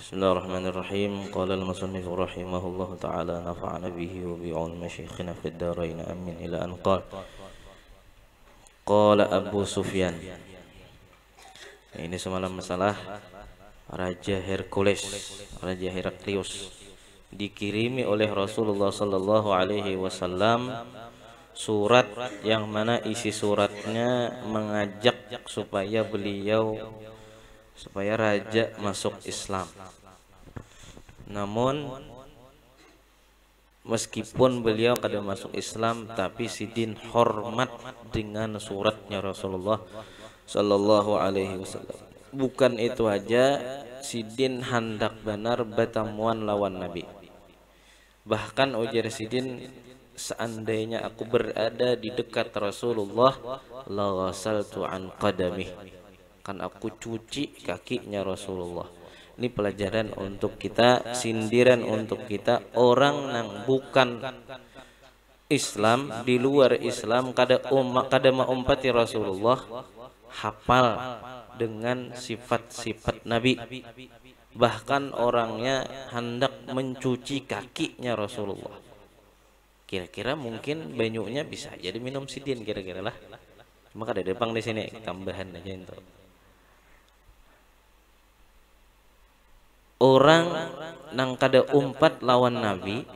Bismillahirrahmanirrahim. Qala al-musannif rahimahullahu ta'ala nafa'ana bihi wa bi'un masyikhina fid dharain amin ila an qala Abu Sufyan. Ini semalam masalah Raja Hercules, Raja Heraklius dikirimi oleh Rasulullah sallallahu alaihi wasallam surat yang mana isi suratnya mengajak supaya raja masuk Islam. Namun meskipun beliau kada masuk Islam, tapi Sidin hormat dengan suratnya Rasulullah sallallahu alaihi wasallam. Bukan itu aja, Sidin hendak benar bertemuan lawan Nabi. Bahkan ujar Sidin, seandainya aku berada di dekat Rasulullah, la ghasaltu an qadamih, kan aku cuci kakinya Rasulullah. Ini pelajaran untuk kita, sindiran untuk kita, orang yang bukan Islam, di luar Islam, kada maumpati Rasulullah, hafal dengan sifat-sifat Nabi. Bahkan orangnya hendak mencuci kakinya Rasulullah. Kira-kira mungkin banyunya bisa jadi minum Sidin kira-kira lah. Cuma kada depang di sini, tambahan aja itu. Orang nang kada umpat lawan Nabi,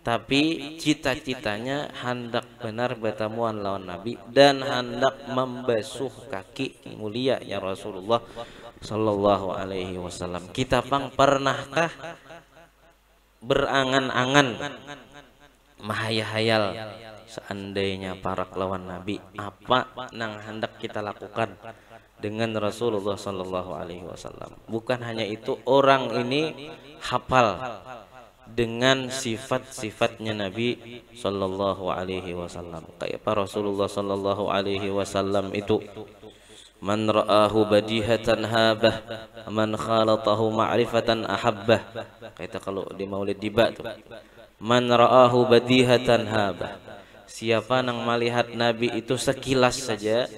tapi cita-citanya hendak benar bertemuan lawan Nabi dan hendak membasuh kaki mulia ya Rasulullah sallallahu alaihi wasallam. Kita pernahkah berangan-angan, mahayal seandainya parak lawan Nabi, apa nang hendak kita lakukan dengan Rasulullah sallallahu alaihi wasallam? Bukan hanya itu, orang ini hafal dengan sifat-sifatnya Nabi sallallahu alaihi wasallam. Kayak apa Rasulullah sallallahu alaihi wasallam itu? Man ra'ahu badihatan habah, man khalatahu ma'rifatan ahabbah. Kayak kalau di Maulid Diba tuh. Man ra'ahu badihatan habah. Siapa yang melihat Nabi itu sekilas saja,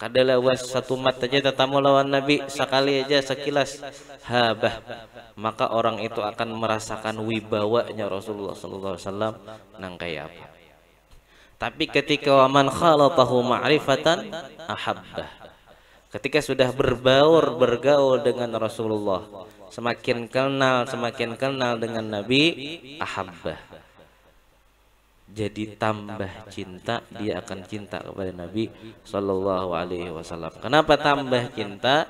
kada lawas satu mat aja tetamu lawan Nabi sekali aja sekilas, habah, maka orang itu akan merasakan wibawanya Rasulullah sallallahu alaihi wasallam nang kayak apa. Tapi ketika waman khalatahu ma'rifatan ahabbah, ketika sudah bergaul dengan Rasulullah, semakin kenal dengan Nabi, ahabbah, jadi tambah cinta, dia akan cinta kepada Nabi sallallahu alaihi wasallam. Kenapa tambah cinta?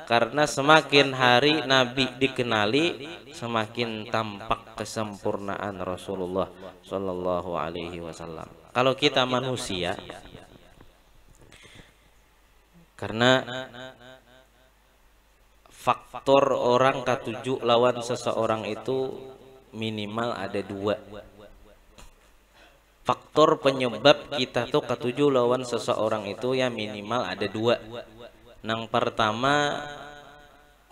Karena semakin hari Nabi dikenali, semakin tampak kesempurnaan Rasulullah sallallahu alaihi wasallam. Kalau kita manusia, karena faktor orang ketujuh lawan seseorang itu minimal ada dua. Faktor penyebab kita tuh ketujuh lawan seseorang itu ya minimal ada dua. Yang pertama,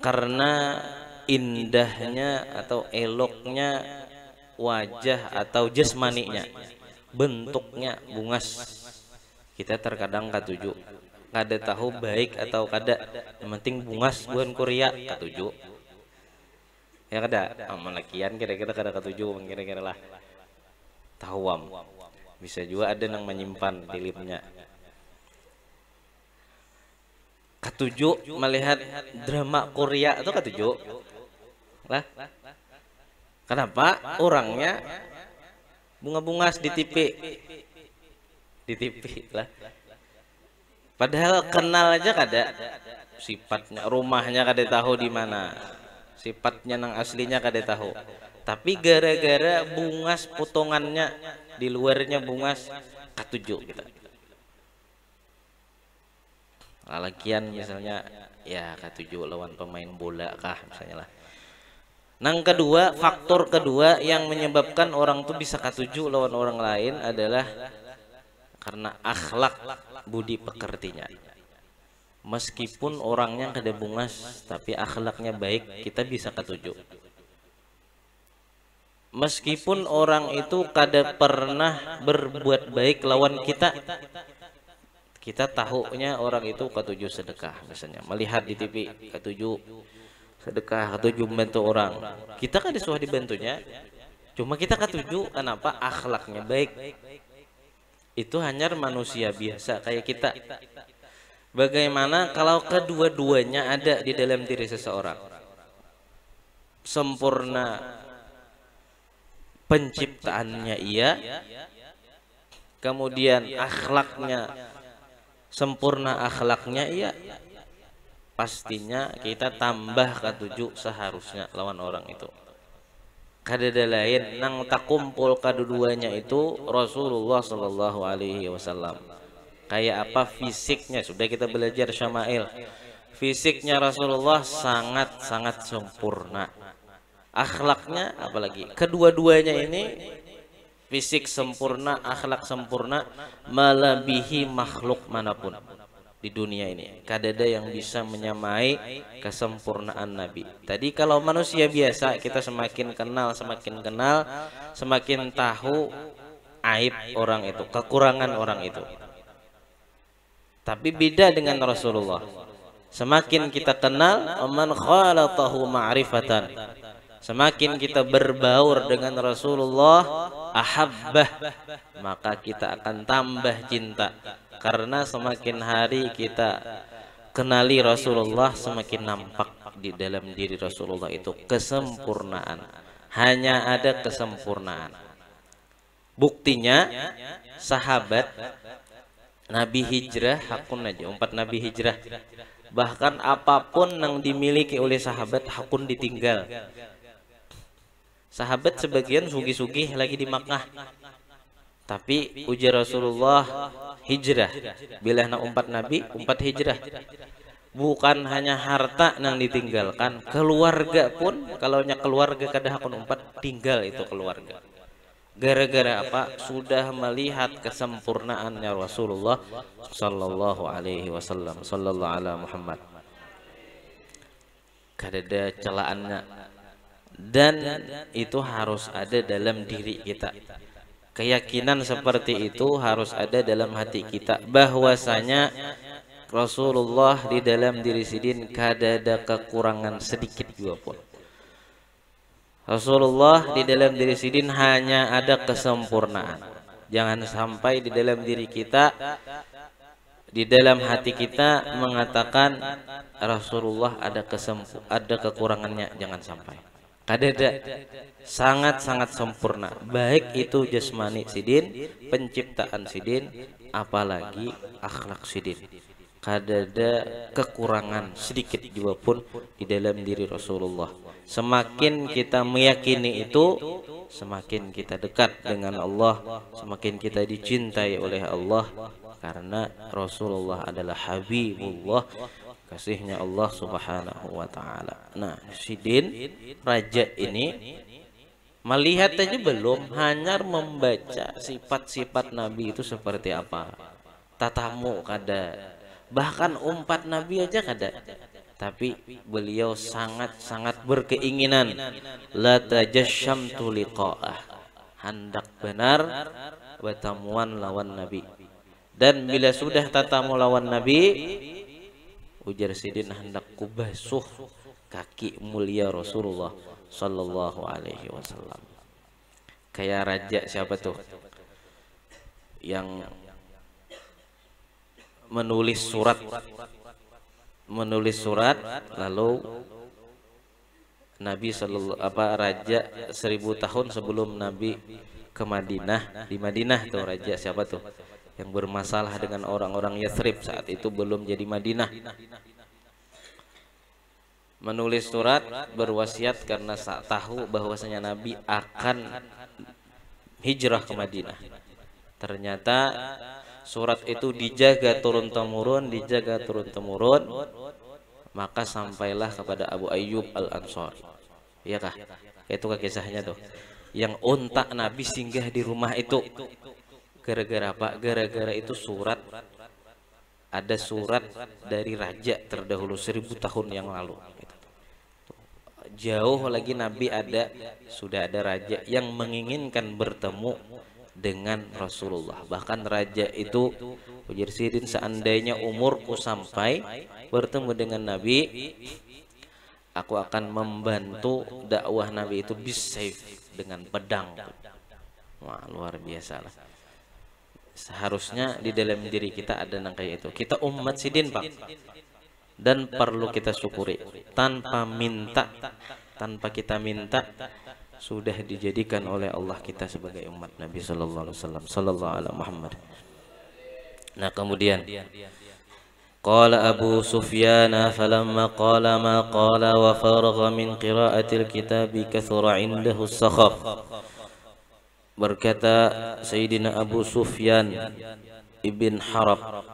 karena indahnya atau eloknya wajah atau jasmaninya, bentuknya bungas, kita terkadang ketujuh. Kada tahu baik atau kada, yang penting bungas bukan Korea ketujuh. Ya kada, amalakian kira-kira kada ketujuh, kira-kira lah tawam. Bisa juga ada yang menyimpan di lipnya. Ketujuh melihat drama Korea itu ketujuh lah. Kenapa? Orangnya bunga-bungas di TV lah. Padahal kenal aja kada sifatnya, rumahnya kada tahu di mana, sifatnya nang aslinya kada tahu. Tapi gara-gara bungas potongannya, di luarnya bungas, ketujuh kita. Lalakian misalnya, ya ketujuh lawan pemain bola kah misalnya lah. Nang kedua, faktor kedua yang menyebabkan orang tuh bisa ketujuh lawan orang lain adalah karena akhlak budi pekertinya. Meskipun orangnya kada bungas, tapi akhlaknya baik, kita bisa ketujuh. Meskipun orang itu kada pernah berbuat baik lawan kita, kita tahunya orang itu ketujuh sedekah misalnya, melihat di TV ketujuh sedekah, ketujuh membantu orang. Kita kan disuruh dibantunya, cuma kita ketujuh kenapa akhlaknya baik. Itu hanya manusia biasa kayak kita. Bagaimana kalau kedua-duanya ada di dalam diri seseorang? Sempurna penciptaannya iya, kemudian akhlaknya sempurna, akhlaknya iya, pastinya kita tambah ketujuh seharusnya lawan orang itu. Kadada lain nang takumpul keduanya itu Rasulullah Shallallahu Alaihi Wasallam. Kayak apa fisiknya? Sudah kita belajar syama'il. Fisiknya Rasulullah sangat sempurna. Akhlaknya apalagi. Kedua-duanya ini fisik sempurna, akhlak sempurna, melebihi makhluk manapun di dunia ini. Kadada yang bisa menyamai kesempurnaan Nabi. Tadi kalau manusia biasa kita semakin kenal, semakin tahu aib orang itu, kekurangan orang itu. Tapi beda dengan Rasulullah. Semakin kita kenal, man khalatahu ma'rifatan, semakin kita berbaur dengan Rasulullah, ahabbah, maka kita akan tambah cinta. Karena semakin hari kita kenali Rasulullah, semakin nampak di dalam diri Rasulullah itu kesempurnaan. Hanya ada kesempurnaan. Buktinya sahabat Nabi hijrah hakun aja, 4 Nabi hijrah. Bahkan apapun yang dimiliki oleh sahabat hakun ditinggal. Sahabat sebagian sugih-sugih lagi di Makkah, tapi ujar Rasulullah hijrah. Bila na 4 Nabi 4 hijrah. Bukan hanya harta yang ditinggalkan, keluarga pun, kalau nya keluarga kada hakun 4 tinggal itu keluarga. Gara-gara apa? Sudah melihat kesempurnaannya Rasulullah Sallallahu Alaihi Wasallam, Sallallahu ala Muhammad. Kadada celaannya. Dan itu harus ada dalam diri kita. Keyakinan seperti itu harus ada dalam hati kita, bahwasanya Rasulullah di dalam diri sidin kadada kekurangan sedikit juga pun. Rasulullah di dalam diri sidin hanya ada kesempurnaan. Jangan sampai di dalam diri kita, di dalam hati kita mengatakan Rasulullah ada kekurangannya, jangan sampai. Kadada sangat sempurna, baik itu jasmani sidin, penciptaan sidin, apalagi akhlak sidin. Kadada kekurangan sedikit juga pun di dalam diri Rasulullah. Semakin kita meyakini itu, semakin kita dekat dengan Allah, semakin kita dicintai oleh Allah, karena Rasulullah adalah Habibullah, kasihnya Allah Subhanahu wa ta'ala. Nah, sidin raja ini melihat aja belum, hanya membaca sifat-sifat Nabi itu seperti apa. Tatamu kada, bahkan 4 Nabi aja kada. Tapi beliau sangat berkeinginan la tajasyamtu liqa'ah, hendak benar bertemuan lawan Nabi. Dan bila sudah tatamu lawan Nabi, ujar sidin hendak kubasuh kaki mulia Rasulullah Sallallahu Alaihi Wasallam. Kayak raja siapa tuh yang menulis surat lalu Nabi raja 1000 tahun sebelum Nabi ke Madinah, di Madinah tuh raja siapa tuh yang bermasalah dengan orang-orang Yathrib saat itu belum jadi Madinah, menulis surat berwasiat karena tahu bahwasanya Nabi akan hijrah ke Madinah. Ternyata surat itu dijaga turun temurun, maka sampailah kepada Abu Ayyub Al-Ansari. Iya kah? Itu kisahnya tuh. Yang unta Nabi singgah di rumah itu. Gara-gara apa? Gara-gara itu surat. Ada surat dari raja terdahulu 1000 tahun yang lalu. Jauh lagi Nabi sudah ada raja yang menginginkan bertemu dengan Rasulullah. Bahkan raja itu ujar sidin, seandainya umurku sampai bertemu dengan Nabi, Aku akan membantu dakwah Nabi itu bisayf, dengan pedang. Wah, luar biasa lah. Seharusnya di dalam diri kita ada yang kayak itu. Kita umat sidin, Pak. Dan perlu kita syukuri. Tanpa minta, tanpa kita minta, sudah dijadikan oleh Allah kita sebagai umat Nabi sallallahu alaihi wasallam, sallallahu alaihi Muhammad. Nah, kemudian qala Abu Sufyan falamma qala ma qala wa faragha min qira'atil kitabi kathura indahu as-sakhaf. Berkata Sayyidina Abu Sufyan ibn Harb,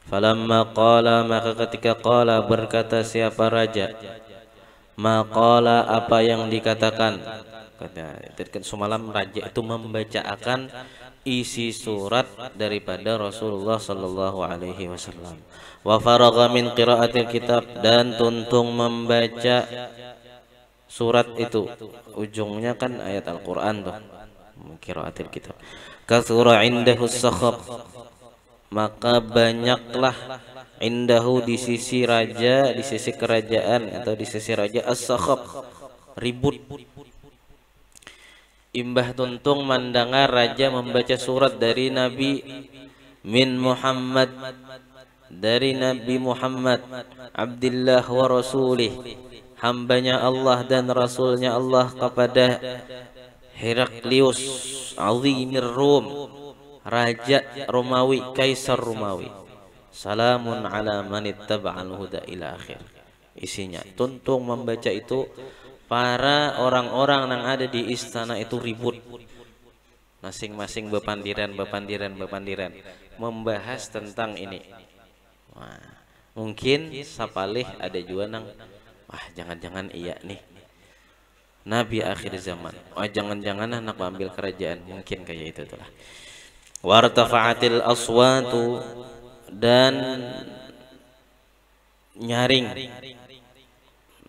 falamma qala, maka ketika qala berkata siapa raja, ma qala apa yang dikatakan. Kata semalam raja itu membacakan isi surat daripada Rasulullah sallallahu alaihi wasallam. Wa faragha min qiraatil kitab, dan tuntung membaca surat itu. Ujungnya kan ayat Al-Qur'an tuh. Qiraatil kitab. Kathura indahu as-sakhab, maka banyaklah indahu di sisi raja, di sisi kerajaan atau di sisi raja as-sakhab, ribut. Imbah tuntung mendengar raja membaca surat dari Nabi min Muhammad, dari Nabi Muhammad Abdillah wa Rasulih, hambanya Allah dan Rasulnya Allah, kepada Heraklius azimir Rum, raja Romawi, kaisar Romawi. Salamun ala man ittaba'al huda ila akhir. Isinya tuntung membaca itu, para orang-orang yang ada di istana itu ribut, masing-masing bepandiran membahas tentang ini. Wah, mungkin sapalih ada juga nang, wah jangan-jangan iya nih Nabi akhir zaman, wah jangan-jangan anak ambil kerajaan, mungkin kayak itu tuh lah. Wartafa'atil aswatu, dan nyaring,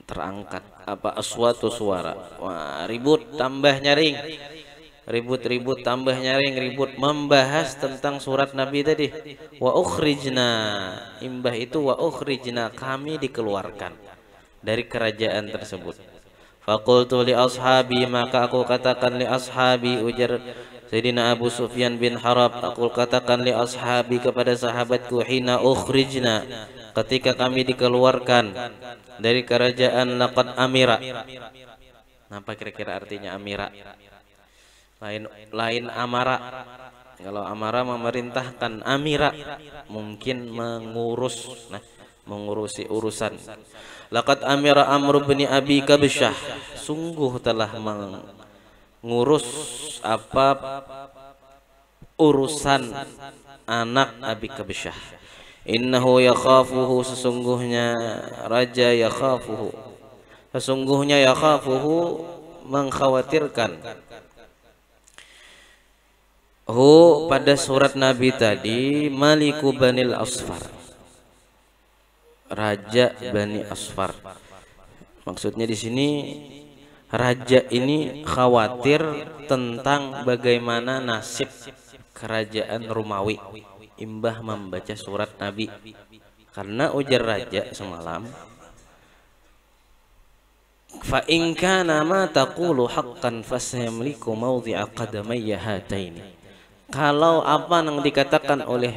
terangkat apa aswatu suara. Wah, ribut tambah nyaring, ribut tambah nyaring, ribut membahas tentang surat Nabi tadi. Wa ukhrijna, imbah itu wa ukhrijna, kami dikeluarkan dari kerajaan tersebut. Faqultu li ashabi, maka aku katakan li ashabi, ujar Sayyidina Abu Sufyan bin Harb, aku katakan li ashabi kepada sahabatku, hina ukhrijna, ketika kami dikeluarkan dari kerajaan, laqad amira. Apa kira-kira artinya amira? Lain amara. Kalau amara memerintahkan, amira mungkin mengurus, nah, mengurusi urusan. Laqad amira Amr bin Abi Kabsyah, sungguh telah mengurus apa urusan anak Abi Kabsyah. Innahu yakhafuhu, sesungguhnya raja yakhafuhu, sesungguhnya yakhafuhu mengkhawatirkan, hu pada surat Nabi tadi, Maliku Banil Asfar, raja Bani Asfar. Maksudnya di sini raja ini khawatir tentang bagaimana nasib kerajaan Romawi imbah membaca surat Nabi. Karena ujar raja semalam, fa in kana ma taqulu haqqan fasayamliku mawdi'a qadamayya hataini. Kalau apa yang dikatakan oleh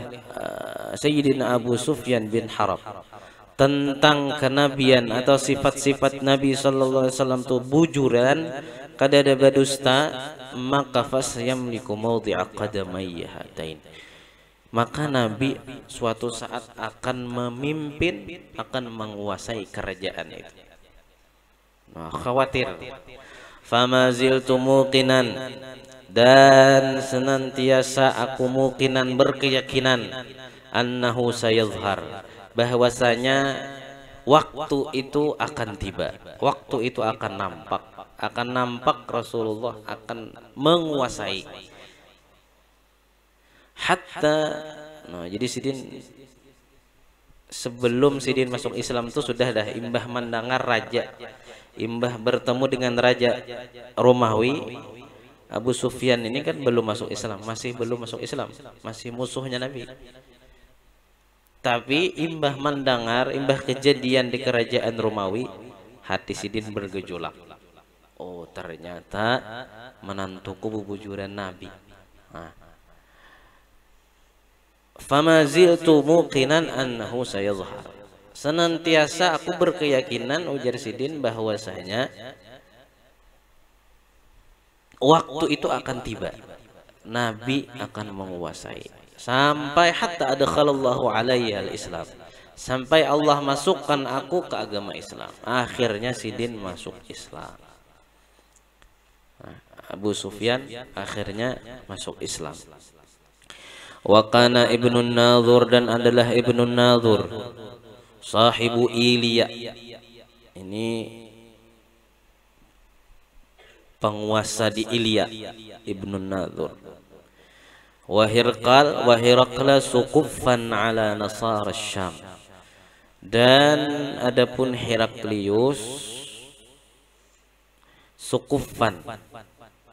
Sayyidina Abu Sufyan bin Harb tentang kenabian atau sifat-sifat Nabi sallallahu alaihi wasallam itu bujuran, kadada badusta, maka fasayamliku mawdi'a qadamayya hataini, maka Nabi suatu saat akan memimpin, akan menguasai kerajaan itu. Nah, khawatir. Famaziltu muqinan, dan senantiasa aku muqinan, berkeyakinan, annahu sayazhar, bahwasanya waktu itu akan tiba, waktu itu akan nampak Rasulullah akan menguasai. Hatta, nah, jadi sidin sebelum sidin masuk Islam itu sudah dah imbah mendengar raja, imbah bertemu dengan raja Romawi. Abu Sufyan ini kan belum masuk Islam, masih belum masuk Islam, masih musuhnya Nabi. Tapi imbah mendengar, imbah kejadian di kerajaan Romawi, hati Sidin bergejolak. Oh, ternyata menantuku bubujuran Nabi. Nah. Fama ziltu muqinan annahu sayadhhar. Senantiasa aku berkeyakinan, ujar Sidin, bahwasanya waktu itu akan tiba, Nabi akan menguasai, sampai hatta adkhalallahu alayya al-Islam, sampai Allah masukkan aku ke agama Islam. Akhirnya Sidin masuk Islam. Abu Sufyan akhirnya masuk Islam. Wa kana Ibnun Nadhur, dan adalah Ibnun Nadhur, sahibu Ilya. Ini penguasa di Ilya, Ibnun Nadhur. Wa Hirakla sukuffan ala nasara Syam. Dan adapun Heraklius sukuffan,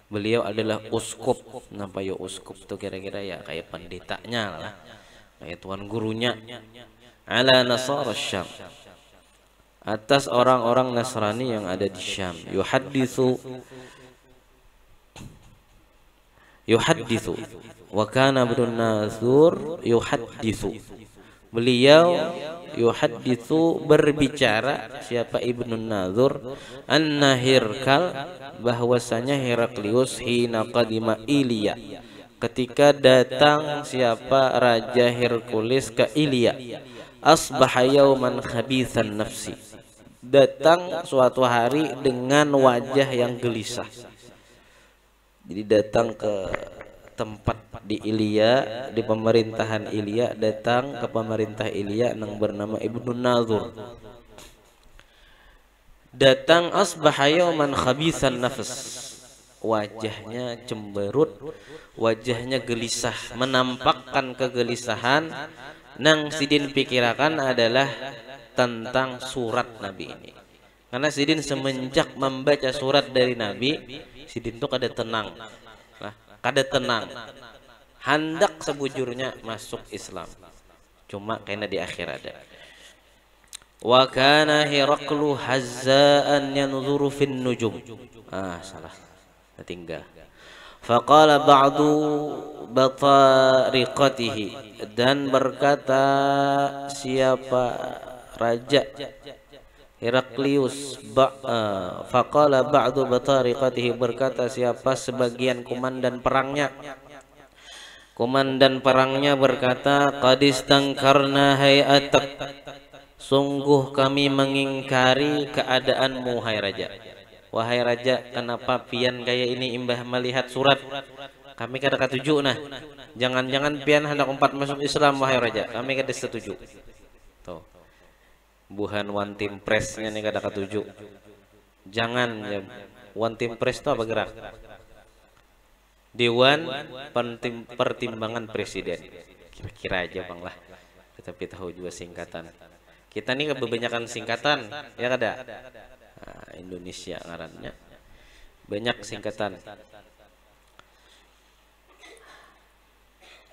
beliau adalah uskup. Kenapa ya uskup tuh kira-kira? Ya kayak pendetanya lah, kayak tuan gurunya. Ala nasara Syam, atas orang-orang Nasrani yang ada di Syam. Yuhadithu wa kana Ibnun Nadhur yuhadithu. Beliau yuhadithu, berbicara, siapa Ibnun Nadhur, anna Hirkal, bahwasanya Heraklius, hina qadima Ilya, ketika datang siapa Raja Herkules ke Ilya, asbaha yauman khabithan nafsi, datang suatu hari dengan wajah yang gelisah. Jadi datang ke tempat di Ilya, di pemerintahan Ilya, datang ke pemerintah Ilya yang bernama Ibnun Nadhur. Datang asbaha yauman khabithan nafs, wajahnya cemberut, wajahnya gelisah, menampakkan kegelisahan. Nang Sidin pikirakan adalah tentang surat Nabi ini. Karena Sidin semenjak membaca surat dari Nabi, Sidin tuh kada tenang. Nah, kada tenang. Hendak sebujurnya masuk Islam. Cuma kayaknya di akhir ada. Wa kana Heraklu hazzaan yanzuru fin nujum. Salah. Tinggal. Faqala ba'du batariqatihi, dan berkata siapa Raja Heraklius, faqala ba'du batariqatihi, berkata siapa sebagian komandan perangnya. Komandan perangnya berkata, qadistangkarna hayatak, sungguh kami mengingkari keadaanmu hai Raja. Wahai Raja, kenapa pian gaya ini imbah melihat surat? Kami kada ketuju nah. Jangan-jangan pian hendak umpat masuk Islam wahai Raja. Kami kada setuju. Tuh. Buhan one team pressnya nih kada ketuju. Jangan ya. One team press itu apa gerak? Dewan Pertimbangan Presiden. Kira-kira aja Bang lah. Tapi tahu juga singkatan. Kita nih kebanyakan singkatan, ya kada? Indonesia ngarannya banyak singkatan.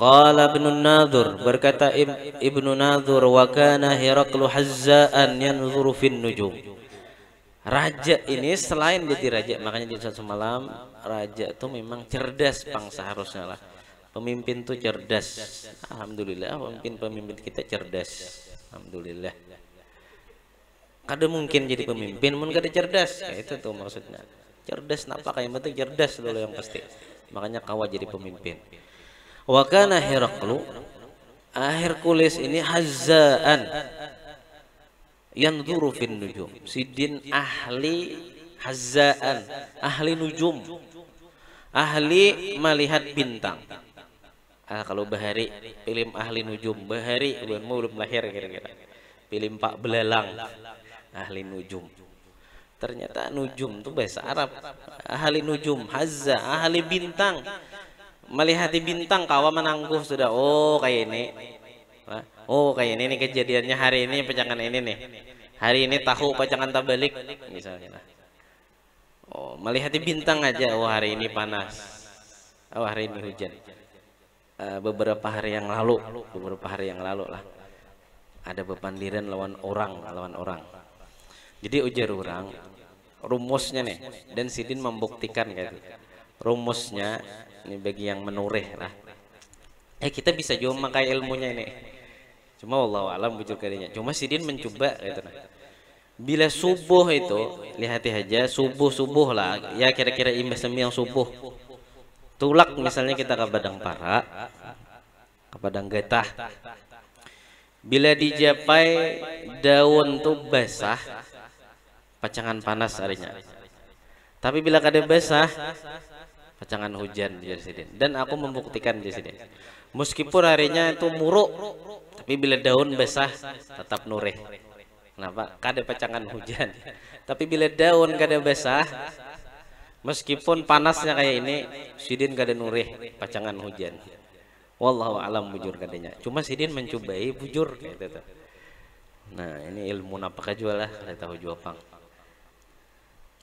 Qala Ibnun Nadhur, berkata Ibnu Nadhur, wa kana Heraklu hazzaan yanzuru fin nujum. Raja ini selain jadi raja, makanya di suatu malam raja itu memang cerdas pang seharusnya lah. Pemimpin tuh cerdas. Alhamdulillah pemimpin kita cerdas. Alhamdulillah. Kada mungkin jadi pemimpin mun kada cerdas. Ya, itu tuh maksudnya. Cerdas napa kayak penting cerdas dulu yang pasti. Makanya kawa jadi pemimpin. Wa kana Heraklu, Herkules ini hazzaan yanzuru fin nujum. Sidin ahli hazzaan, ahli nujum. Ahli melihat bintang. Kalau bahari film ahli nujum, bahari belum lahir kira-kira. Film Pak Belalang. Ahli nujum. Ternyata nujum itu bahasa Arab. Ahli nujum, hazza, ahli bintang. Melihat bintang kawa menangguh sudah. Oh kayak ini. Oh kayak ini nih kejadiannya hari ini pacangan ini nih. Hari ini tahu pacangan tabalik misalnya. Oh melihat bintang aja. Oh hari ini panas. Oh hari ini hujan. Beberapa hari yang lalu lah. Ada bepandiran lawan orang. Jadi ujar orang rumusnya nih, dan Sidin membuktikan gitu. Rumusnya ini bagi yang menureh lah. Kita bisa juga memakai ilmunya ini. Cuma wallahu alam bujur kadinya. Cuma Sidin mencoba gitu nah. Bila subuh itu, lihat aja subuh lah, ya kira-kira imbas yang subuh. Tulak misalnya kita ke Padang Para, ke Padang Getah. Bila dijapai daun tuh basah, pacangan panas harinya. Tapi bila kada basah, pacangan hujan Sidin. Dan aku membuktikan Sidin. Meskipun harinya itu muruk, tapi bila daun basah tetap nureh. Kenapa? Kada pacangan hujan. Tapi bila daun kada basah, meskipun panasnya kayak ini, Sidin kada nureh pacangan hujan. Wallahu alam bujur kadanya. Cuma Sidin mencobai bujur kayak itu. Nah, ini ilmu napakah jual lah, kada tahu jua pang.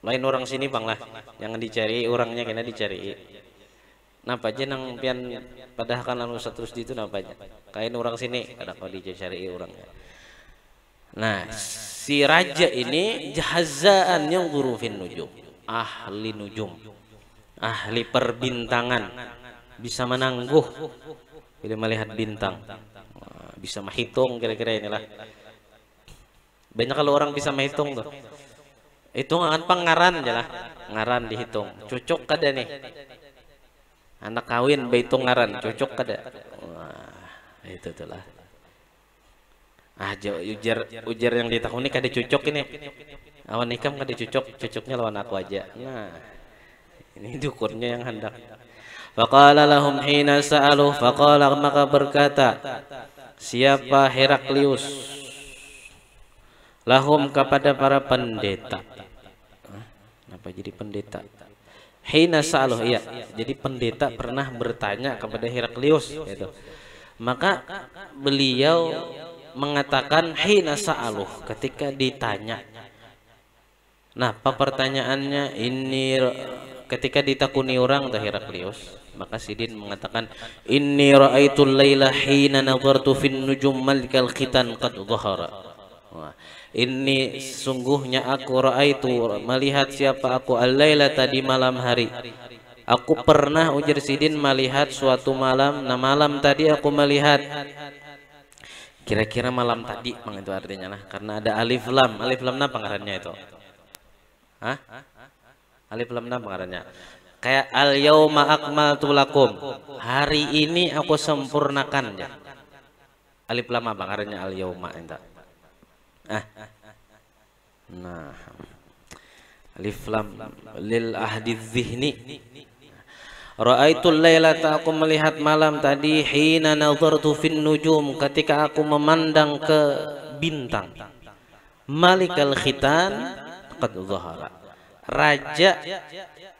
Lain orang sini pang lah, yang dicari orangnya kena dicari. Napa aja nang pian padahal kan anu terus di itu napa aja. Kain orang sini kada kau dicari orangnya. Nah, si raja ini jahazaan yang gurufin nujum, ahli nujum, ahli perbintangan, bisa menangguh bila melihat bintang, bisa menghitung kira-kira inilah. Banyak kalau orang bisa menghitung tuh, hitungan pengaran aja lah, ngaran dihitung, cocok kada nih, anak kawin berhitung ngaran, cocok kada, wah itu tuh lah. Ujar yang ditakuni kada cocok ini. Awan nikam kada cocoknya lawan aku aja. Nah, ini dukunnya yang hendak. Faqala lahum hina sa'alu, faqala maka berkata siapa Heraklius lahum kepada para pendeta. Kenapa jadi pendeta? Hina sa'alu, iya. Jadi pendeta pernah bertanya kepada Heraklius gitu. Maka beliau mengatakan hina sa'aluh ketika ditanya. Nah, apa pertanyaannya? Ini ketika ditakuni orang dah Heraklius, maka Sidin mengatakan inni ra'aitul laila hina nazartu fin nujum malikal khitan qad dhahara. Ini sungguhnya aku ra'aitu melihat siapa aku al-laila tadi malam hari. Aku pernah ujar Sidin melihat suatu malam, nah malam tadi aku melihat. Kira-kira malam tadi mang itu artinya lah, karena ada alif lam apa pengarannya itu? Hah? Alif lam apa pengarannya? Kayak al yauma akmaltu lakum, hari ini aku sempurnakan ya. Alif lam apa pengarannya al yauma itu? Nah, alif lam lil ahdi dzihni. Ra'aitul lailata, aku melihat malam tadi hina nazartu fin nujum, ketika aku memandang ke bintang. Malikal khitan qad zahara, raja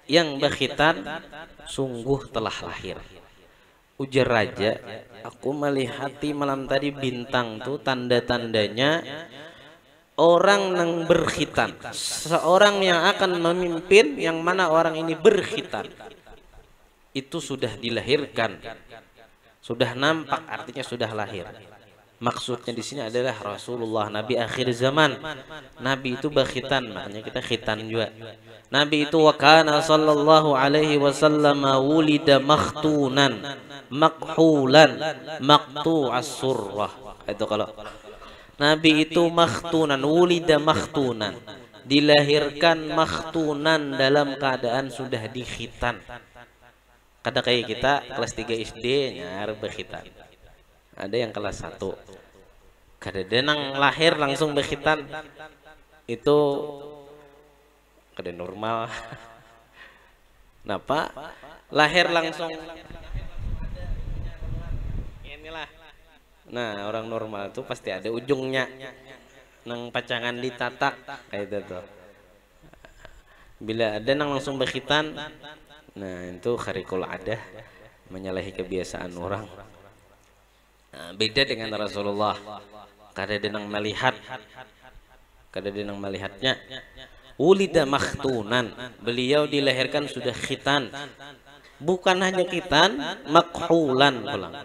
yang berkhitan sungguh telah lahir. Ujar raja, aku melihati malam tadi bintang tuh tanda-tandanya orang yang berkhitan, seorang yang akan memimpin, yang mana orang ini berkhitan itu sudah dilahirkan, sudah nampak, artinya sudah lahir. Maksudnya di sini adalah Rasulullah, Nabi akhir zaman. Nabi itu berkhitan, makanya kita khitan juga. Nabi itu wa kana sallallahu alaihi wasallam wulida makhtunan makhulan maqtu'as surrah. Itu kalau Nabi itu makhtunan, wulida makhtunan, dilahirkan makhtunan dalam keadaan sudah dikhitan. Kadang kayak kita kelas 3 SD nyar berkhitan. Ada yang kelas 1. Kadang lahir langsung berkhitan. Itu kada normal. Kenapa? Lahir langsung inilah. Nah, orang normal itu pasti ada ujungnya. Nang pacangan ditatak kayak itu tuh. Bila ada nang langsung berkhitan, nah itu kharikul adah, menyalahi kebiasaan orang. Nah, beda dengan Rasulullah, kada denang melihat, kada denang melihatnya. Ulida makhtunan, beliau dilahirkan sudah khitan. Bukan hanya khitan, makhulan pulang.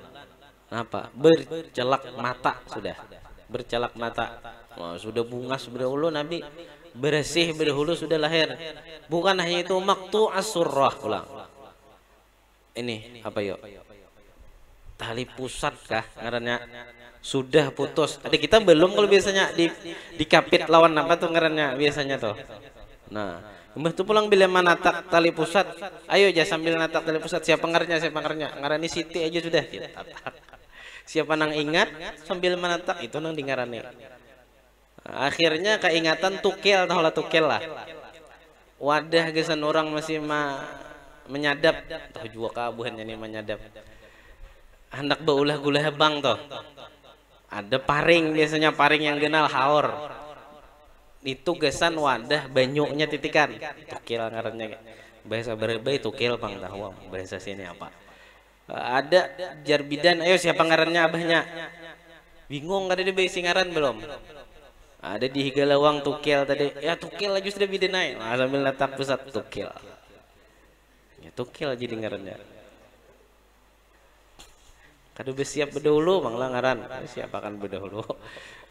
Apa? Bercelak mata sudah, bercelak mata. Wah, sudah bungas berdahulu Nabi. bersih berdahulu sudah lahir. Bukan hanya itu, maktu asurrah pulang. Ini apa yuk? Tali pusat kah ngarannya? Sudah putus. Ada kita belum kalau biasanya dikapit lawan apa tuh ngarannya biasanya tuh. Nah, mbah tuh pulang bila manatak tali pusat. Ayo aja sambil natak tali pusat. Siapa ngaranya? Siapa ngaranya? Ngarani Siti aja sudah. Siapa nang ingat sambil manatak itu nang dingarani. Nah, akhirnya keingatan tukil, tahulah tukil lah. Wadah gesan orang masih menyadap, tahu juga kabuhannya nih menyadap. Hendak beulah gula bang toh. Ada paring, biasanya paring yang genal haor. Itu gesan wadah banyunya titikan. Tukil ngarannya. Bahasa berbay tukil bang tahu bahasa sini apa. Ada jarbidan, ayo siapa ngarannya abahnya? Bingung kada ada besi ngaran belum? Ada di Higalawang tukil tadi. Ya tukil aja sudah bidenai. Nah, sambil letak pusat tukil. Ya tukil aja ngarannya. Kada bersiap berdahulu manglah ngaran. Siapa akan berdahulu?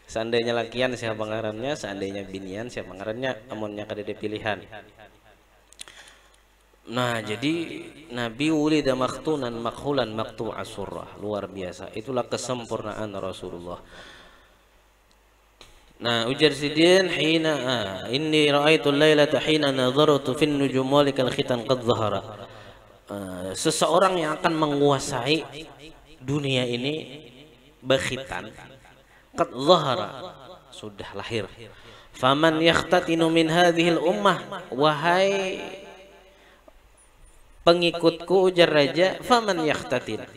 Seandainya lakian siapa ngarannya, seandainya binian siapa ngarannya, amunnya kada ada pilihan. Nah, jadi Nabi wulida maktunan makhulan maktu asurrah. Luar biasa. Itulah kesempurnaan Rasulullah. Nah, ujar Sidin hina inni ra'aitu al-lailata hina nadhartu fin nujum walikal khitan qad dhahara. Seseorang yang akan menguasai dunia ini berkhitan qad dhahara, sudah lahir. Faman yakhtatinu min hadhil ummah, wahai pengikutku ujar raja, faman yakhtatin,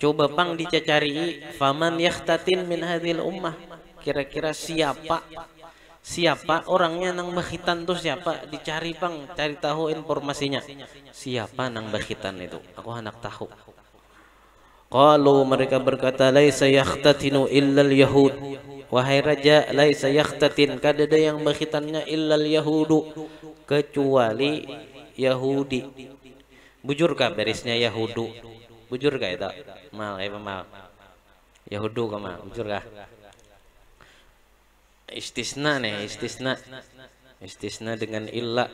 coba pang dicacari faman yakhtatin min hadhil ummah, kira-kira siapa orangnya nang bakhitan tuh siapa, dicari pang, cari tahu informasinya siapa nang bakhitan itu, aku hendak tahu. Qalu, mereka berkata, laisa yakhtatinu illal yahud, wahai raja, laisa yakhtatin, kadada yang bakhitannya illal yahudu, kecuali Yahudi. Bujur kah barisnya Yahudu? Bujur kah itu? Mal, mal. Yahudu kah mal? Bujur kah? Istisna nih, istisna dengan illa.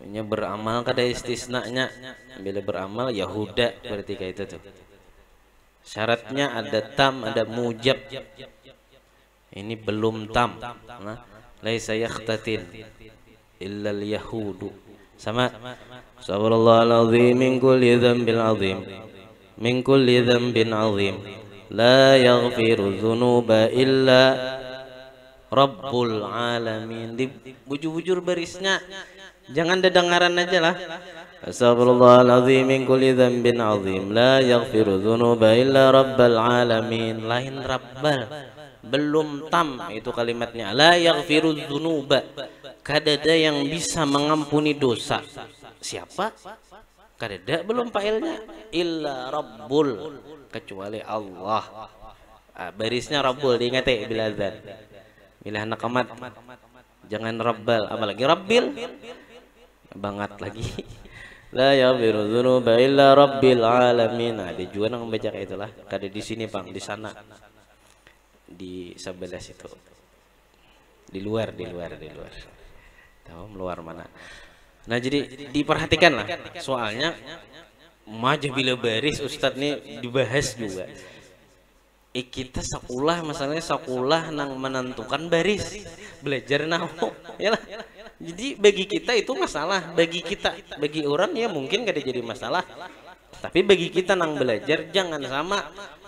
Nya beramal kada istisnanya. Bila beramal Yahuda berarti kayak itu tuh. Syaratnya ada tam, ada mujab. Ini belum tam. Nah, laisa yakhtatin illal yahudu. Sama Subhanallahal azim min kulli dhanbin azim. Min kulli dhanbin azim. La yaghfiru dzunuba illa Rabbul alamin. Bujur-bujur barisnya. Jangan dedengaran aja lah. Astagfirullahaladzim min kulli dhanbin azim. La yaghfiru dzunuba illa Rabbul alamin. Lain Rabbal. Belum tam itu kalimatnya. La yaghfiru dzunuba. Kadada yang bisa mengampuni dosa. Siapa? Kadada belum failnya. Illa Rabbul, kecuali Allah. Barisnya Rabbul, diingat ya bila azan. Bila anak amat. Jangan Rabbal, apalagi Rabbil. Banget lagi. La yaghfiru dzunuba illa Rabbil alamin. Ada juga yang membaca kayak itulah. Kada di sini Bang, di sana. Di sebelah situ. Di luar. Tahu luar mana? Nah, jadi diperhatikan lah. Soalnya majah bila baris Ustadz nih dibahas juga. Kita sekolah masalahnya sekolah nang menentukan baris. Belajar nahu. Yalah. Jadi bagi kita itu masalah, bagi orang ya mungkin kada jadi masalah. Tapi bagi kita nang belajar jangan sama.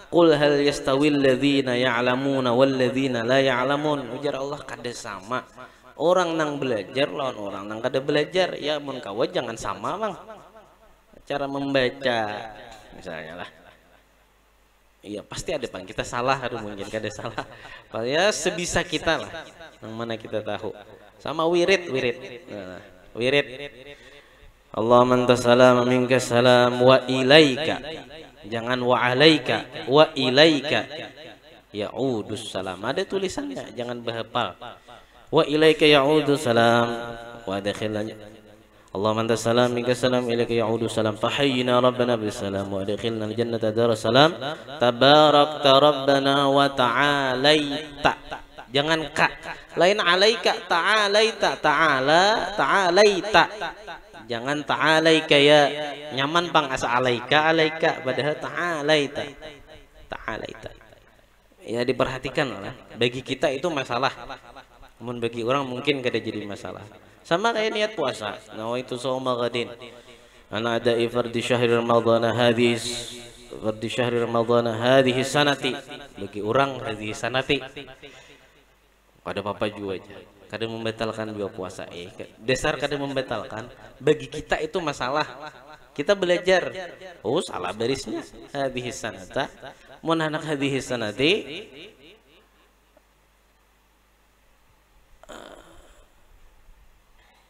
Qul hal yastawil ladzina ya'lamuna wal ladzina la ya'lamun. Ujar Allah kada sama. Orang nang belajar lawan orang nang kada belajar, ya mun kawa jangan sama Bang. Cara membaca misalnya lah. Iya pasti ada Bang, kita salah harus mungkin kada salah. Ya sebisa kita lah. Yang mana kita tahu. Sama wirid. Nah, wirid. Allahumma antas salam minka salam wa ilaika. Jangan wa alaika, wa ilaika ya'udus salam. Ada tulisannya, jangan berhafal. Wa ilaika ya'udus salam wa adkhilna. Allahumma antas salam minka salam ilaika ya'udus salam. Tahayyina rabbana bis salam wa adkhilna al jannata darus salam. Tabarakta rabbana wa ta'alaita. Jangan ka. Lain alaika ta'alaita ta'ala ta'alaita. Jangan ta'alaika ya. Nyaman pang asa alaika alaika padahal ta'alaita. Ta'alaita. Ya diperhatikan lah. Bagi kita itu masalah. Namun bagi orang mungkin kada jadi masalah. Sama kayak niat puasa. Nawaitu shauma ghadin. Ana ada fardi syahri ramadhana hadis. Fardi syahri ramadhana hadhihi sanati. Bagi orang hadhihi sanati. Kada apa-apa juga aja. Kada membatalkan juga puasa. Dasar kada membatalkan. Bagi kita itu masalah. Kita belajar. Oh salah barisnya. Hadhihi sanata. Mun anak hadhihi sanati.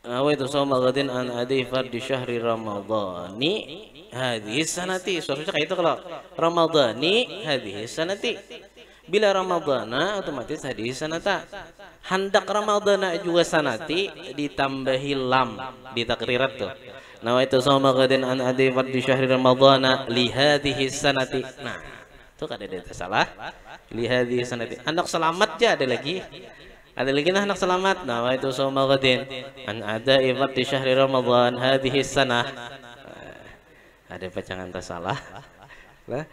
Awaitu shauma ghadin an adi fardi syahri ramadhani hadhihi sanati. Seharusnya kayak itu kalau ramadhani hadhihi sanati. Bila ramadhana otomatis hadhihi sanata. Hendak ramadhana juga sanati ditambahi lam di takrirat tuh. Nawaitu shauma ghadin an adi fardi syahri ramadhana li hadhihi sanati. Nah, itu kada ada salah. Li hadhihi sanati. Hendak selamat aja ada lagi. Ada lagi nah anak selamat. Nawaitu shauma ghadin an ada fardi syahri ramadhan hadhihi sanah. Ada pacangan tersalah. Nah,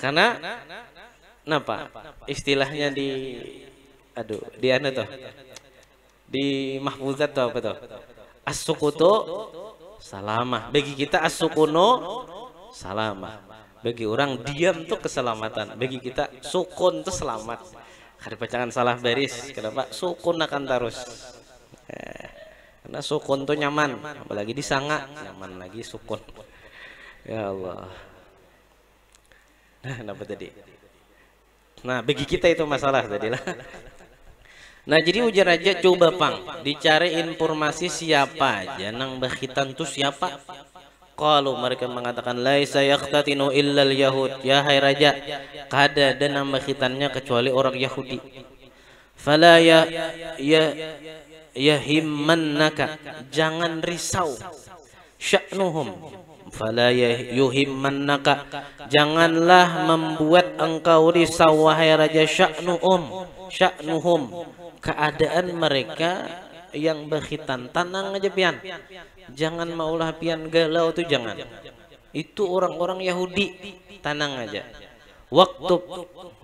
karena kenapa? Istilahnya di anu tuh. Di mahfuzat tuh apa tuh? As-sukutu salamah. Bagi kita as-sukunu salamah. Bagi orang diam tuh keselamatan. Bagi kita sukun tuh selamat. Ada pacangan salah baris. Kenapa? Sukun akan terus. Karena sukun tuh nyaman. Apalagi disanga nyaman lagi sukun. Ya Allah. Nah, kenapa tadi? Nah, bagi kita itu masalah tadilah. Nah, jadi ujar aja coba pang dicari informasi siapa aja nang bakhitan tuh siapa? Kalau mereka mengatakan laisa yaqtatinu illal yahud. Ya hai raja, kada ada nang bakhitannya kecuali orang Yahudi. Fala yahimmannaka, jangan risau. Sya'nuhum fala yuhimmannaka, janganlah membuat engkau risau wahai raja. Sya'nuhum, keadaan mereka yang berkhitan. Tenang aja pian, jangan maulah pian galau tuh, jangan. Itu orang-orang Yahudi, tenang aja. Waktub,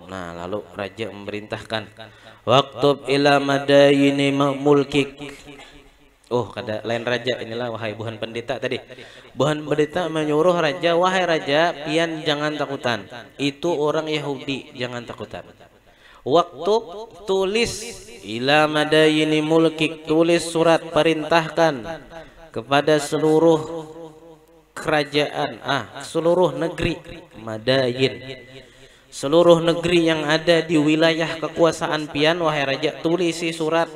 nah lalu raja memerintahkan, waktub ila madayini mulkik. Oh, kada lain raja, inilah wahai buhan pendeta tadi. Buhan pendeta menyuruh raja, wahai raja, pian jangan takutan. Itu orang Yahudi, jangan takutan. Waktu tulis ila madayini mulkik, tulis surat perintahkan kepada seluruh kerajaan, seluruh negeri madayin, seluruh negeri yang ada di wilayah kekuasaan pian, wahai raja, tulisi surat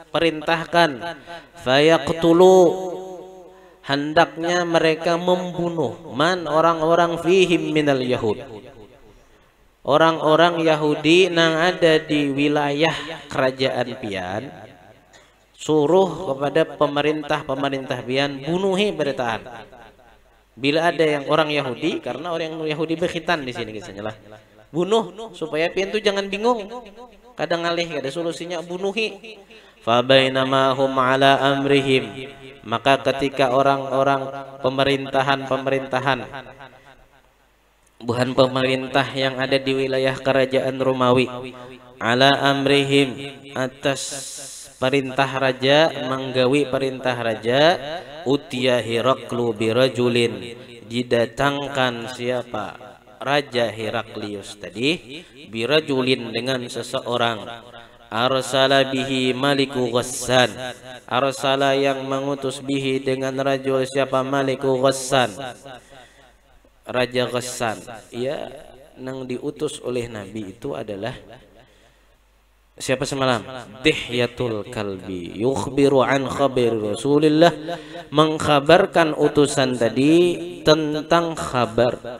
perintahkan fayaqtulu, hendaknya mereka membunuh man orang-orang fihim minal yahud, orang-orang Yahudi nang ada di wilayah kerajaan pian. Suruh kepada pemerintah pian bunuhi beritahan. Bila ada yang orang Yahudi, karena orang Yahudi berkhitan di sini kisahnya lah. Bunuh supaya pian tuh jangan bingung. Kadang ngalih ada solusinya, bunuhi. Fa bainama hum ala amrihim, maka ketika orang-orang pemerintahan bukan pemerintah yang ada di wilayah kerajaan Romawi, ala amrihim, atas perintah raja, menggawi perintah raja, utiya Heraklu birajulin, didatangkan siapa? Raja Heraklius tadi, birajulin dengan seseorang, arsala bihi maliku Ghassan, arsala yang mengutus bihi dengan rajul siapa? Maliku Ghassan, Raja Ghassan. Ya, yang diutus oleh Nabi itu adalah siapa semalam? Dihyatul Kalbi, yukhbiru an khabir Rasulillah, mengkhabarkan utusan tadi tentang khabar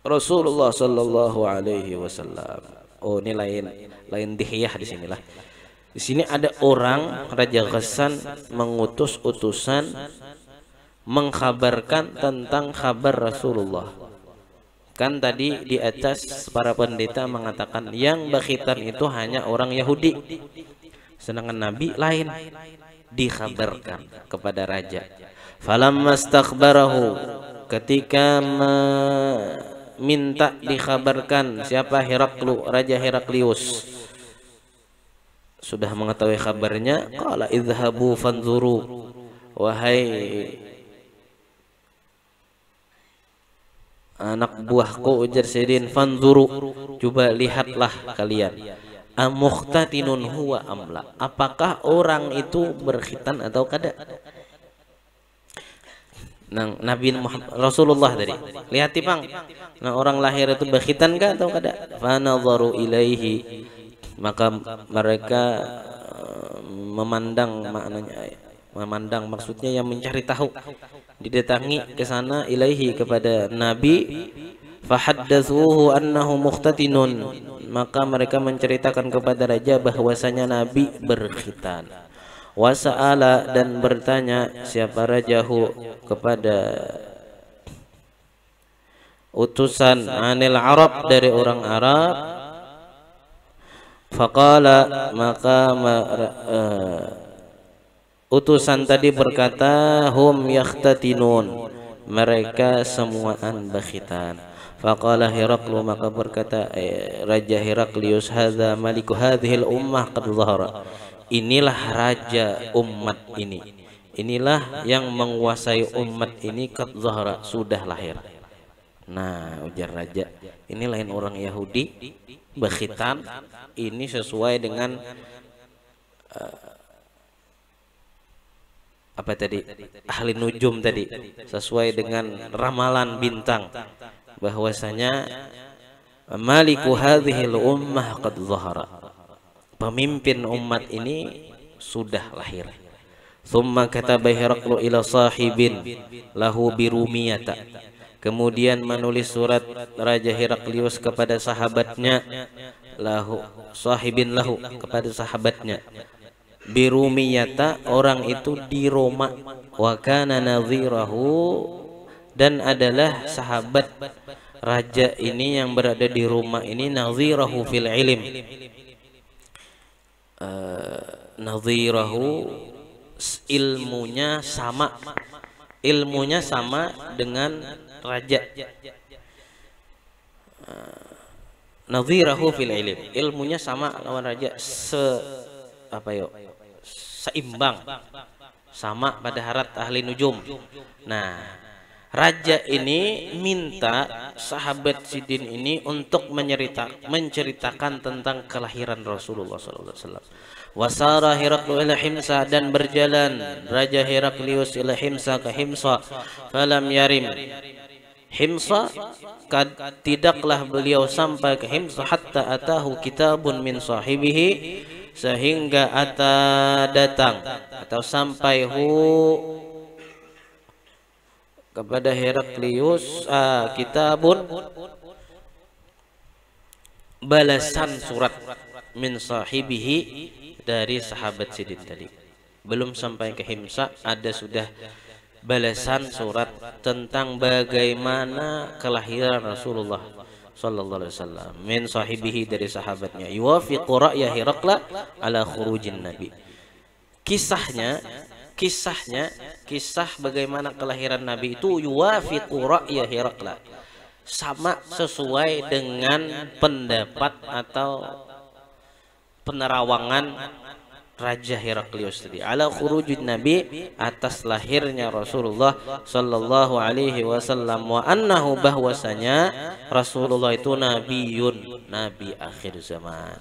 Rasulullah sallallahu alaihi wasallam. Oh, ini lain Dihyah di sinilah. Di sini ada orang Raja Ghassan mengutus utusan mengkhabarkan tentang kabar Rasulullah. Kan tadi di atas para pendeta mengatakan yang bekhitan itu hanya orang Yahudi, sedangkan Nabi lain, dikhabarkan kepada raja. Falamma stakhbarahu, ketika minta dikhabarkan siapa Heraklu, Raja Heraklius sudah mengetahui kabarnya, qala idhabu fanzuru, wahai anak buahku, ujar Sayyidin, fanzuru, coba lihatlah kalian, amukhtatinun huwa amla, apakah orang itu berkhitan atau kada. Nah, Nabi Muhammad Rasulullah tadi lihat tipang, nah orang lahir itu berkhitan kah atau kada. Fanadharu ilaihi, maka mereka memandang, maknanya memandang maksudnya yang mencari tahu, didatangi ke sana, ilaihi kepada Nabi, fahaddatsuhu annahu mukhtatinun, maka mereka menceritakan kepada raja bahwasanya Nabi berkhitan. Wasa'ala, dan bertanya siapa rajahu kepada utusan anil Arab, dari orang Arab. Faqala, maka utusan tadi berkata, hum yakhtatinun, mereka semuaan bekhitan. Faqala Heraklu, maka berkata Raja Heraklius, hadza maliku hadhil ummah qad dhahara, inilah raja umat ini, inilah yang menguasai umat ini, qad dhahara, sudah lahir. Nah, ujar raja, ini lain orang Yahudi bekhitan, ini sesuai dengan apa tadi, ahli nujum tadi, sesuai dengan ramalan bintang bahwasanya maliku hadhil ummah qad dhahara, pemimpin umat ini sudah lahir. Thumma kataba Heraklu ila sahibin lahu birumiyata, kemudian menulis surat Raja Heraklius kepada sahabatnya, lahu sahibin lahu, kepada sahabatnya, birumiyata, orang itu di Roma, wa kana nadhirahu, dan adalah sahabat raja ini yang berada di Roma ini, nadhirahu fil ilm, nadhirahu ilmunya sama, ilmunya sama dengan raja. Nadhirahu fil ilm, ilmunya sama lawan raja, seimbang, sama pada harat ahli nujum. Nah, raja ini minta sahabat Sidin ini untuk menceritakan tentang kelahiran Rasulullah SAW. Wasara Heraklu ila Himsa, dan berjalan Raja Heraklius ila Himsa, ke Himsa. Falam yarim Himsa, tidaklah beliau sampai ke Himsa, hatta atahu kitabun min sahibihi, sehingga datang atau sampai kepada Heraklius kitabun, balasan surat, min sahibihi, dari sahabat Sidin tadi. Belum sampai ke Himsa, ada sudah balasan surat tentang bagaimana kelahiran Rasulullah sallallahu alaihi wasallam, min sahibihi, dari sahabatnya, yuwafiqu ra'ya Herakla ala khurujin nabi. Kisah bagaimana kelahiran Nabi itu yuwafiqu ra'ya Herakla, sama sesuai dengan pendapat atau penerawangan Raja Heraklius tadi, ala khurujin Nabi, atas lahirnya Rasulullah sallallahu alaihi wasallam, wa annahu, bahwasanya Rasulullah itu nabiyun, nabi akhir zaman.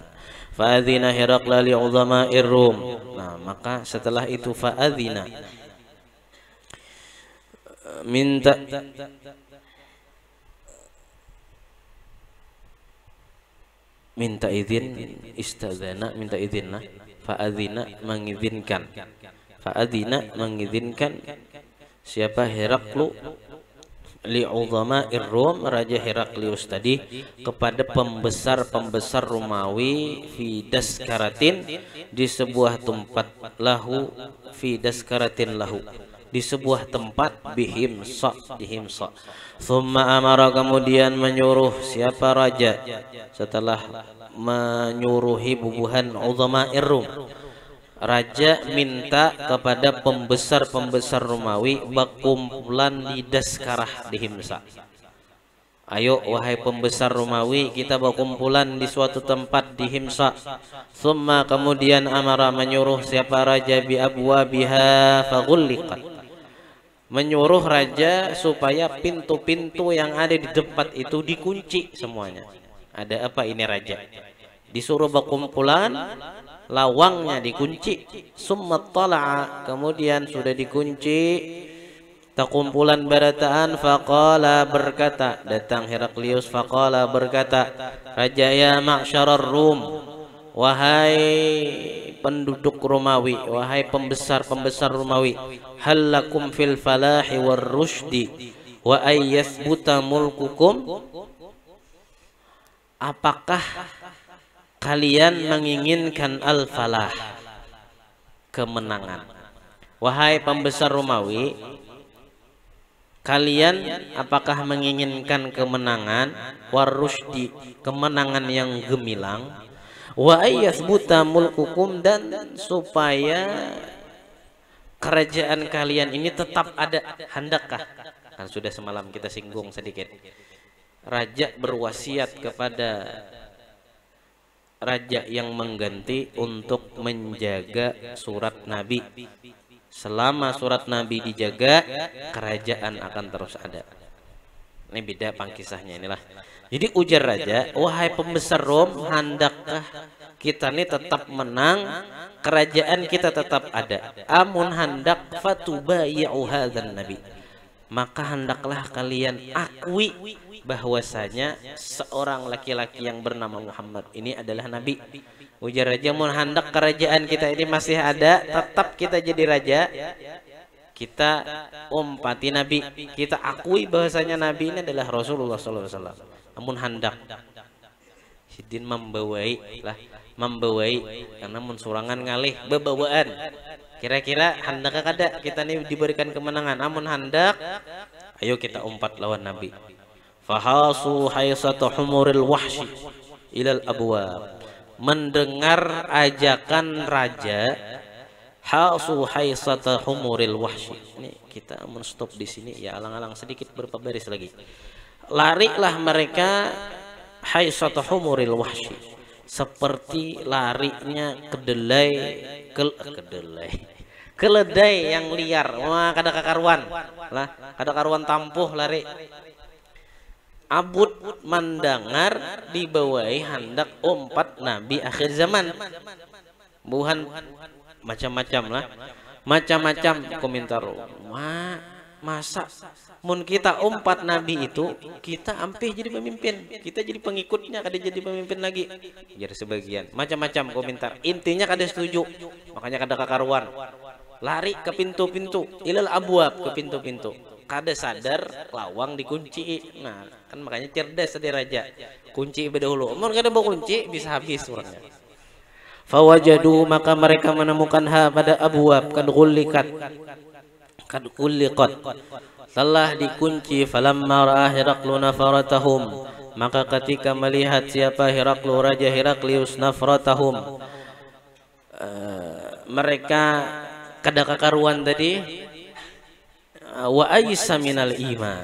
Fa'adzina Herakla li'udhama'ir Rum. Nah, maka setelah itu fa'adzina, minta izin, istadzana, minta izin lah. Fa'adzina, mengizinkan, fa'adzina, mengizinkan siapa Heraklu li'udhama'ir Rum, Raja Heraklius tadi, kepada pembesar-pembesar Romawi, fi daskaratin, di sebuah tempat, lahu, fi daskaratin lahu, di sebuah tempat bihimsa, di Himsa. Thumma amara, kemudian menyuruh siapa raja setelah menyuruhi bubuhan uzama'ir Rum. Raja minta kepada pembesar-pembesar Romawi berkumpulan di Daskarah di Himsa. Ayo wahai pembesar Romawi, kita berkumpulan di suatu tempat di Himsa. Thumma, kemudian amara, menyuruh siapa raja bi abwabiha faghulliqat, menyuruh raja supaya pintu-pintu yang ada di tempat itu dikunci semuanya. Ada apa ini raja? Disuruh berkumpulan, lawangnya dikunci. Summa tala'a, kemudian sudah dikunci, takumpulan barataan. Faqala, berkata, datang Heraklius. Faqala, berkata, raja, ya ma'syarar Rum, wahai penduduk Romawi, wahai pembesar-pembesar Romawi, hal lakum fil falahi war rusydi wa ayyasbuta mulkukum, apakah kalian menginginkan al-falah, kemenangan? Wahai pembesar Romawi, kalian apakah menginginkan kemenangan, warusydi, kemenangan yang gemilang, wa ayyasbuta mulkukum, dan supaya kerajaan kalian ini tetap ada, hendakkah? Kan sudah semalam kita singgung sedikit. Raja berwasiat kepada raja yang mengganti untuk menjaga surat Nabi. Selama surat Nabi dijaga, kerajaan akan terus ada. Ini beda pangkisahnya inilah. Jadi ujar raja, wahai pembesar Rom, hendakkah kita ini tetap menang, kerajaan kita tetap ada. Amun hendak fatubayi'u hadzan nabi, maka hendaklah kalian akui bahwasanya seorang laki-laki yang bernama Muhammad ini adalah nabi. Ujar raja, mun hendak kerajaan kita ini masih ada, tetap kita jadi raja, kita umpati nabi, kita akui bahwasanya nabi ini adalah Rasulullah sallallahu alaihi wasallam. Namun hendak sidin membawai lah, membawai karena mensurangan ngalih bebawaan. Kira-kira hendak kada kita ini diberikan kemenangan. Namun hendak, ayo kita umpat lawan nabi. Fahasu haisata humuril wahsy ilal abwab, mendengar ajakan raja, hasu haisata humuril wahsy. Ini kita menstop di sini ya, alang-alang sedikit beberapa baris lagi. Larilah mereka haisata humuril wahsy, seperti larinya keledai yang liar. Wah, kada kakaruan lah, kada karuan tampuh lari. Abud mendengar dibawahi hendak umpat nabi akhir zaman. Buhan macam-macam lah, macam-macam komentar. Wah, masa mun kita umpat nabi itu kita ampih jadi pemimpin, kita jadi pengikutnya, kada jadi pemimpin lagi. Jadi sebagian macam-macam komentar. Intinya kada setuju, makanya kada kakaruan. Lari ke pintu-pintu, ilal abwab, ke pintu-pintu. Kada sadar lawang dikunci. Nah, kan makanya cerdas tadi raja. Kunci berdahulu. Mun kada bawa kunci bisa habis orangnya. Fawajadu, maka mereka menemukan pada abwab kad gulliqat, telah dikunci. Falamma ra'a Heraklu nafaratahum, maka ketika melihat siapa Heraklu, raja Heraklius, nafratahum, mereka kada kakaruan tadi, wa aisa minal iman,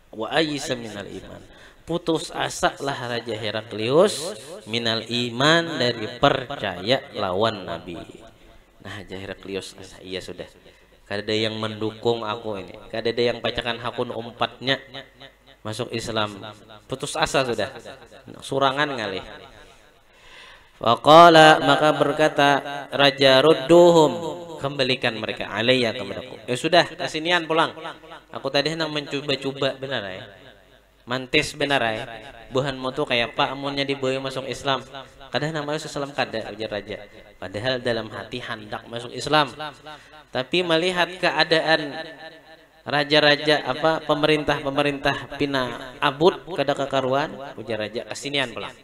wa aisa minal iman, putus asa lah raja Heraklius minal iman, dari percaya lawan nabi. Nah, raja Heraklius, iya sudah, kada ada yang mendukung aku ini, kada ada yang bacakan hakun umpatnya masuk Islam, putus asa sudah, surangan ngalih. Faqala, maka berkata raja, rudduhum, kembalikan mereka alayya kepadaku. Ya sudah, kesinian pulang. Aku tadi hendak mencoba-coba benar ya, mantis benar ya, buhanmu tuh kayak pak amunnya dibawa masuk Islam. Kadang nama Islam kada, ujar raja. Padahal dalam hati hendak masuk Islam, tapi melihat keadaan raja-raja apa pemerintah pina abud kada kakaruan, ujar raja, kesinian pulang.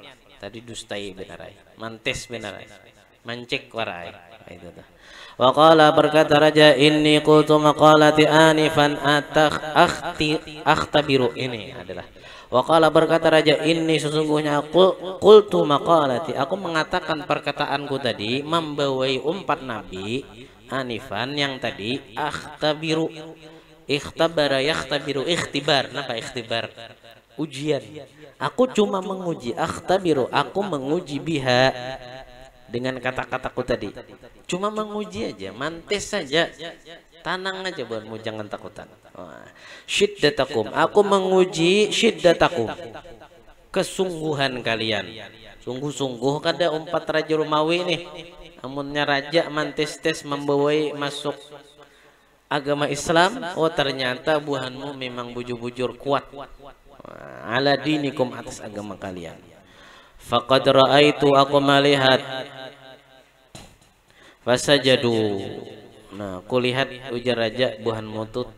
Tadi dustai benar ya, mantis benar ya. mancik warai. Itu tuh. Wa qala berkata raja, inni qultu maqalati anifan akhtabiru. Ini adalah wa qala berkata raja, inni sesungguhnya aku qultu maqalati, aku mengatakan perkataanku tadi membawai umpat nabi anifan yang tadi akhtabiru. Ikhtabara yakhtabiru, ikhtibar. Napa ikhtibar? Ujian. Aku cuma menguji. Akhtabiru, aku menguji biha dengan kata-kataku tadi. Cuma menguji aja, mantis saja. Tanang aja buatmu, jangan takutan. Syiddatakum, aku menguji syiddatakum, kesungguhan kalian. Sungguh-sungguh kada umpat raja Romawi nih. Amunnya raja mantis-tes membawai masuk agama Islam, oh ternyata buhanmu memang bujur-bujur kuat. Ala dinikum, atas agama kalian. Faqad ra'aitu, aku melihat. Fasajadu. Nah, kulihat ujar raja buhanmu tuh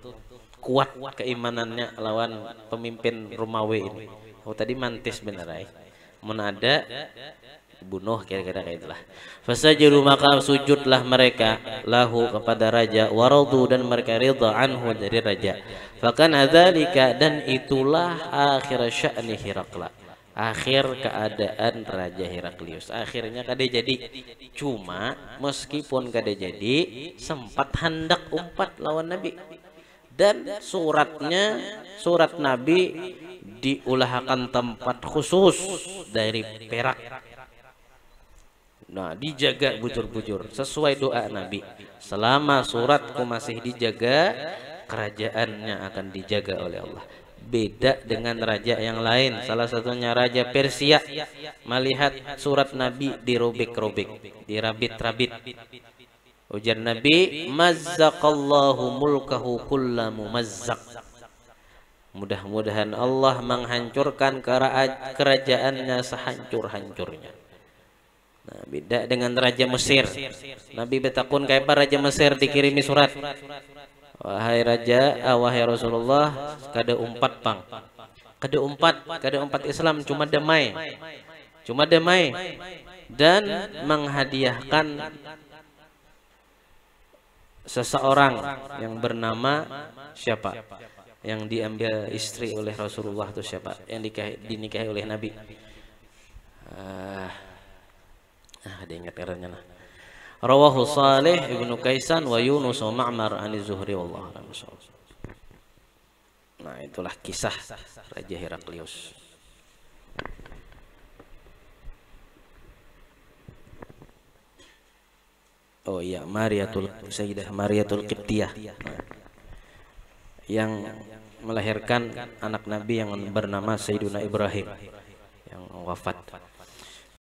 kuat keimanannya lawan pemimpin Romawi ini. Oh tadi mantis bener ay. Mun ada bunuh, kira-kira kayak itulah. Fasajadu, maka sujudlah mereka lahu kepada raja, waradu, dan mereka ridha anhu dari raja. Fakana dzalika, dan itulah akhir sya'ni Hirakla, akhir keadaan Raja Heraklius. Akhirnya kada jadi. Cuma meskipun kada jadi, sempat hendak umpat lawan Nabi. Dan suratnya, surat Nabi diulahkan tempat khusus dari perak. Nah, dijaga bujur-bujur sesuai doa Nabi. Selama suratku masih dijaga, kerajaannya akan dijaga oleh Allah. Beda dengan raja yang lain. Salah satunya raja Persia, melihat surat Nabi dirobek-robek, dirabit-rabit. Ujar Nabi, mazzaqallahu mulkahu kulla mumazzaq. Mudah-mudahan Allah menghancurkan kerajaannya sehancur-hancurnya. Nah, beda dengan raja Mesir. Nabi betakun kayak apa raja Mesir dikirimi surat. Wahai raja, wahai Rasulullah, kada umpat pang. Kada umpat Islam, cuma damai. Cuma damai. Dan menghadiahkan seseorang yang bernama siapa? Yang diambil istri oleh Rasulullah itu siapa? Yang dinikahi oleh Nabi. Ada ingat eranya lah. Rawahu Salih ibnu Kaisan wa Yunus wa Ma'mar an Zuhri wallahu a'lam. Nah, itulah kisah Raja Heraklius. Oh iya, Sayyidah Mariatul Qibtiyah, yang melahirkan anak Nabi yang bernama Sayyiduna Ibrahim yang wafat.